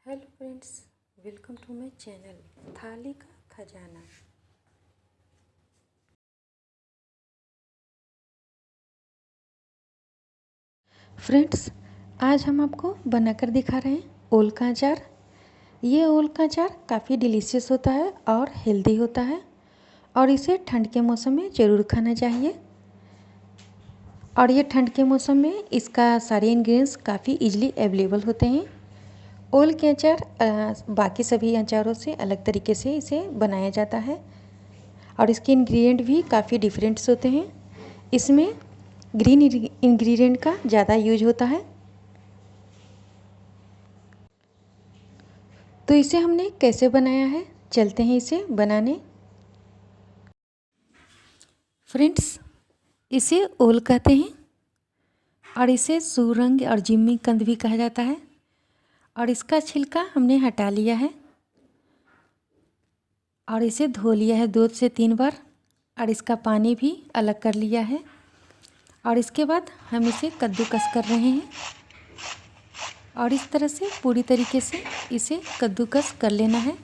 Hello friends, welcome to my channel थाली का खजाना। फ्रेंड्स, आज हम आपको बनाकर दिखा रहे हैं ओल का अचार। ये ओल का अचार काफ़ी डिलीशियस होता है और हेल्दी होता है और इसे ठंड के मौसम में ज़रूर खाना चाहिए। और ये ठंड के मौसम में इसका सारे इंग्रेडिएंट्स काफ़ी इजीली अवेलेबल होते हैं। ओल के अचार बाकी सभी अचारों से अलग तरीके से इसे बनाया जाता है और इसके इंग्रेडिएंट भी काफ़ी डिफरेंट्स होते हैं। इसमें ग्रीन इंग्रेडिएंट का ज़्यादा यूज होता है। तो इसे हमने कैसे बनाया है, चलते हैं इसे बनाने। फ्रेंड्स, इसे ओल कहते हैं और इसे सूरंग और जिम्मी कंद भी कहा जाता है। और इसका छिलका हमने हटा लिया है और इसे धो लिया है 2 से 3 बार और इसका पानी भी अलग कर लिया है। और इसके बाद हम इसे कद्दूकस कर रहे हैं और इस तरह से पूरी तरीके से इसे कद्दूकस कर लेना है।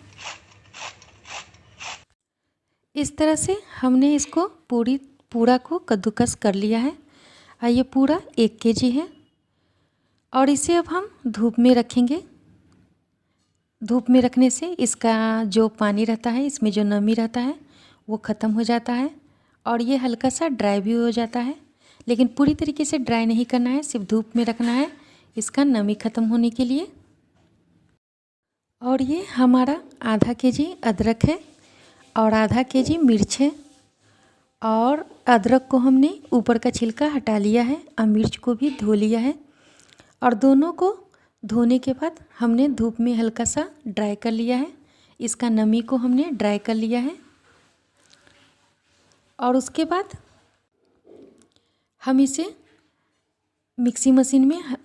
इस तरह से हमने इसको पूरा को कद्दूकस कर लिया है और ये पूरा 1 केजी है। और इसे अब हम धूप में रखेंगे। धूप में रखने से इसका जो पानी रहता है, इसमें जो नमी रहता है वो ख़त्म हो जाता है और ये हल्का सा ड्राई भी हो जाता है। लेकिन पूरी तरीके से ड्राई नहीं करना है, सिर्फ धूप में रखना है इसका नमी ख़त्म होने के लिए। और ये हमारा आधा केजी अदरक है और आधा केजी मिर्च है। और अदरक को हमने ऊपर का छिलका हटा लिया है और मिर्च को भी धो लिया है। और दोनों को धोने के बाद हमने धूप में हल्का सा ड्राई कर लिया है। इसका नमी को हमने ड्राई कर लिया है। और उसके बाद हम इसे मिक्सी मशीन में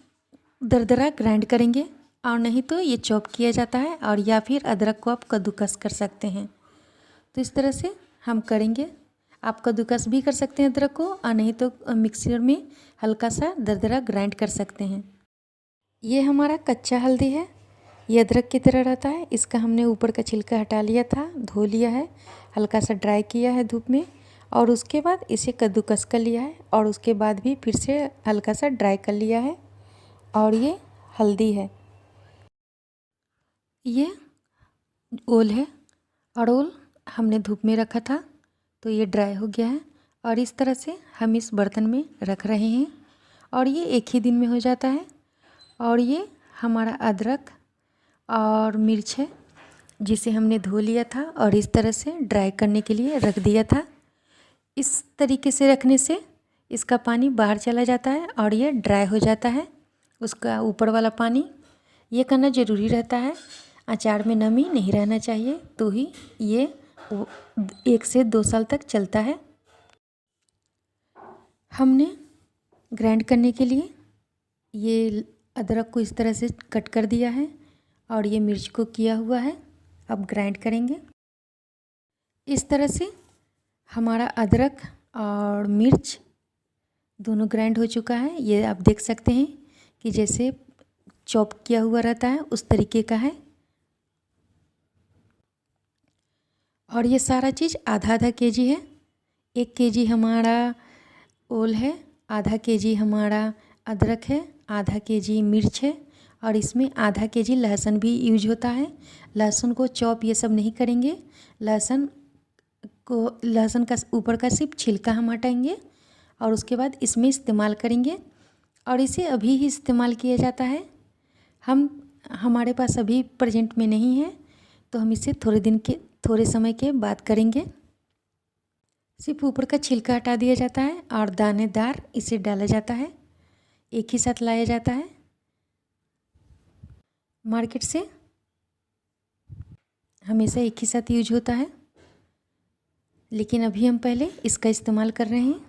दरदरा ग्राइंड करेंगे और नहीं तो ये चॉप किया जाता है और या फिर अदरक को आप कद्दूकस कर सकते हैं। तो इस तरह से हम करेंगे। आप कद्दूकस भी कर सकते हैं अदरक को और नहीं तो मिक्सर में हल्का सा दरदरा ग्राइंड कर सकते हैं। ये हमारा कच्चा हल्दी है, ये अदरक की तरह रहता है। इसका हमने ऊपर का छिलका हटा लिया था, धो लिया है, हल्का सा ड्राई किया है धूप में और उसके बाद इसे कद्दूकस कर लिया है और उसके बाद भी फिर से हल्का सा ड्राई कर लिया है। और ये हल्दी है, ये ओल है और ओल हमने धूप में रखा था तो ये ड्राई हो गया है। और इस तरह से हम इस बर्तन में रख रहे हैं और ये एक ही दिन में हो जाता है। और ये हमारा अदरक और मिर्च है जिसे हमने धो लिया था और इस तरह से ड्राई करने के लिए रख दिया था। इस तरीके से रखने से इसका पानी बाहर चला जाता है और ये ड्राई हो जाता है। उसका ऊपर वाला पानी ये करना ज़रूरी रहता है। अचार में नमी नहीं रहना चाहिए तो ही ये 1 से 2 साल तक चलता है। हमने ग्राइंड करने के लिए ये अदरक को इस तरह से कट कर दिया है और ये मिर्च को किया हुआ है। अब ग्राइंड करेंगे। इस तरह से हमारा अदरक और मिर्च दोनों ग्राइंड हो चुका है। ये आप देख सकते हैं कि जैसे चॉप किया हुआ रहता है उस तरीके का है। और ये सारा चीज़ आधा आधा केजी है। 1 केजी हमारा ओल है, आधा केजी हमारा अदरक है, आधा केजी मिर्च है और इसमें आधा केजी लहसुन भी यूज होता है। लहसुन को चॉप ये सब नहीं करेंगे, लहसुन का ऊपर का सिर्फ छिलका हम हटाएंगे और उसके बाद इसमें इस्तेमाल करेंगे। और इसे अभी ही इस्तेमाल किया जाता है। हमारे पास अभी प्रेजेंट में नहीं है तो हम इसे थोड़े समय के बाद करेंगे। सिर्फ ऊपर का छिलका हटा दिया जाता है और दानेदार इसे डाला जाता है, एक ही साथ लाया जाता है मार्केट से। हमेशा एक ही साथ यूज होता है लेकिन अभी हम पहले इसका इस्तेमाल कर रहे हैं।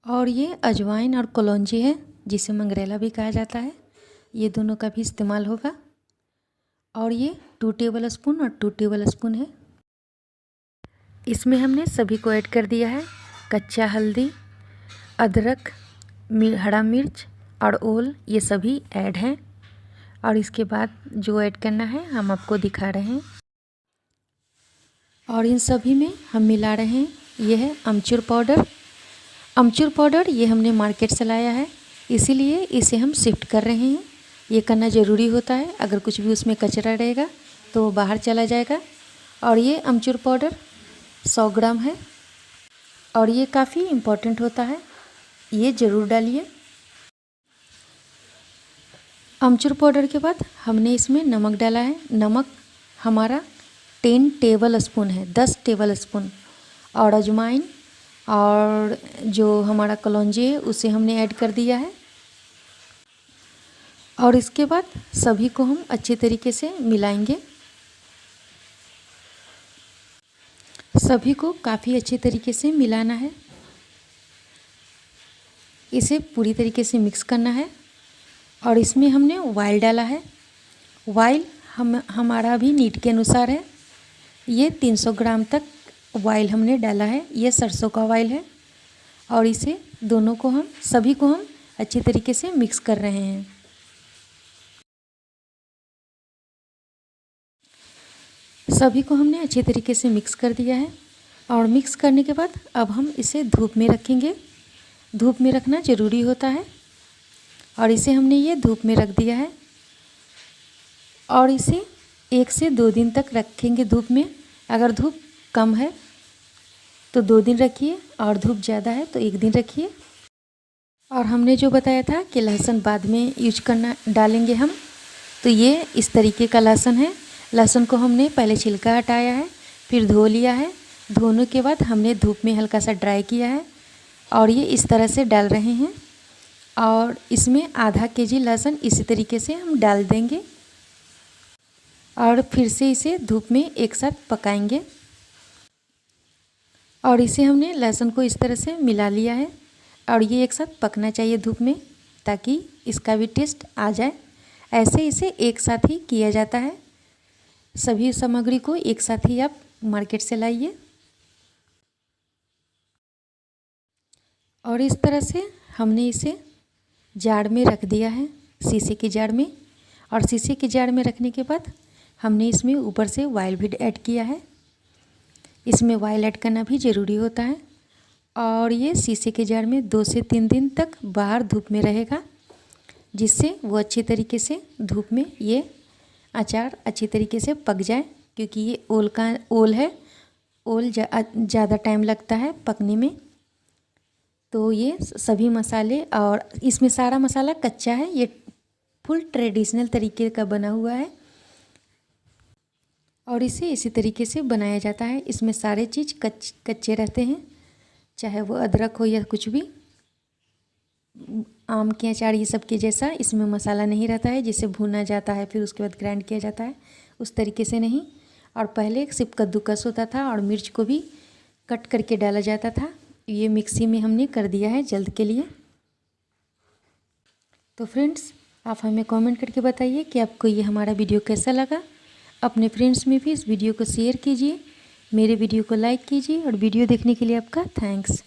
और ये अजवाइन और कलौंजी है जिसे मंगरेला भी कहा जाता है, ये दोनों का भी इस्तेमाल होगा। और ये 2 टेबल स्पून और 2 टेबल स्पून है। इसमें हमने सभी को ऐड कर दिया है, कच्चा हल्दी, अदरक, हरा मिर्च और ओल, ये सभी ऐड हैं। और इसके बाद जो ऐड करना है हम आपको दिखा रहे हैं। और इन सभी में हम मिला रहे हैं, ये है अमचूर पाउडर। अमचूर पाउडर ये हमने मार्केट से लाया है, इसीलिए इसे हम शिफ्ट कर रहे हैं। ये करना ज़रूरी होता है, अगर कुछ भी उसमें कचरा रहेगा तो वो बाहर चला जाएगा। और ये अमचूर पाउडर 100 ग्राम है और ये काफ़ी इम्पोर्टेंट होता है, ये ज़रूर डालिए। अमचूर पाउडर के बाद हमने इसमें नमक डाला है। नमक हमारा 10 टेबल स्पून है, 10 टेबल स्पून। और अजवाइन और जो हमारा कलौंजी है उसे हमने ऐड कर दिया है। और इसके बाद सभी को हम अच्छे तरीके से मिलाएंगे। सभी को काफ़ी अच्छे तरीके से मिलाना है, इसे पूरी तरीके से मिक्स करना है। और इसमें हमने ऑयल डाला है। ऑयल हमारा भी नीड के अनुसार है। ये 300 ग्राम तक ऑयल हमने डाला है, ये सरसों का ऑयल है। और इसे दोनों को हम सभी को हम अच्छे तरीके से मिक्स कर रहे हैं। सभी को हमने अच्छे तरीके से मिक्स कर दिया है। और मिक्स करने के बाद अब हम इसे धूप में रखेंगे। धूप में रखना ज़रूरी होता है और इसे हमने ये धूप में रख दिया है। और इसे 1 से 2 दिन तक रखेंगे धूप में। अगर धूप कम है तो 2 दिन रखिए और धूप ज़्यादा है तो 1 दिन रखिए। और हमने जो बताया था कि लहसुन बाद में यूज करना डालेंगे हम, तो ये इस तरीके का लहसुन है। लहसुन को हमने पहले छिलका हटाया है, फिर धो लिया है। धोने के बाद हमने धूप में हल्का सा ड्राई किया है और ये इस तरह से डाल रहे हैं। और इसमें आधा केजी लहसुन इसी तरीके से हम डाल देंगे और फिर से इसे धूप में एक साथ पकाएंगे। और इसे हमने लहसुन को इस तरह से मिला लिया है और ये एक साथ पकना चाहिए धूप में, ताकि इसका भी टेस्ट आ जाए। ऐसे इसे एक साथ ही किया जाता है। सभी सामग्री को एक साथ ही आप मार्केट से लाइए। और इस तरह से हमने इसे जार में रख दिया है, शीशे के जार में। और शीशे के जार में रखने के बाद हमने इसमें ऊपर से ऑयल भी ऐड किया है। इसमें ऑयल ऐड करना भी ज़रूरी होता है। और ये शीशे के जार में 2 से 3 दिन तक बाहर धूप में रहेगा, जिससे वो अच्छी तरीके से धूप में ये अचार अच्छी तरीके से पक जाए। क्योंकि ये ओल है, ओल ज़्यादा टाइम लगता है पकने में। तो ये सभी मसाले और इसमें सारा मसाला कच्चा है, ये फुल ट्रेडिशनल तरीके का बना हुआ है और इसे इसी तरीके से बनाया जाता है। इसमें सारे चीज़ कच्चे रहते हैं, चाहे वो अदरक हो या कुछ भी। आम के अचार ये सब के जैसा इसमें मसाला नहीं रहता है जिसे भूना जाता है फिर उसके बाद ग्राइंड किया जाता है, उस तरीके से नहीं। और पहले सिर्फ कद्दूकस होता था और मिर्च को भी कट करके डाला जाता था। ये मिक्सी में हमने कर दिया है जल्द के लिए। तो फ्रेंड्स, आप हमें कमेंट करके बताइए कि आपको ये हमारा वीडियो कैसा लगा। अपने फ्रेंड्स में भी इस वीडियो को शेयर कीजिए, मेरे वीडियो को लाइक कीजिए और वीडियो देखने के लिए आपका थैंक्स।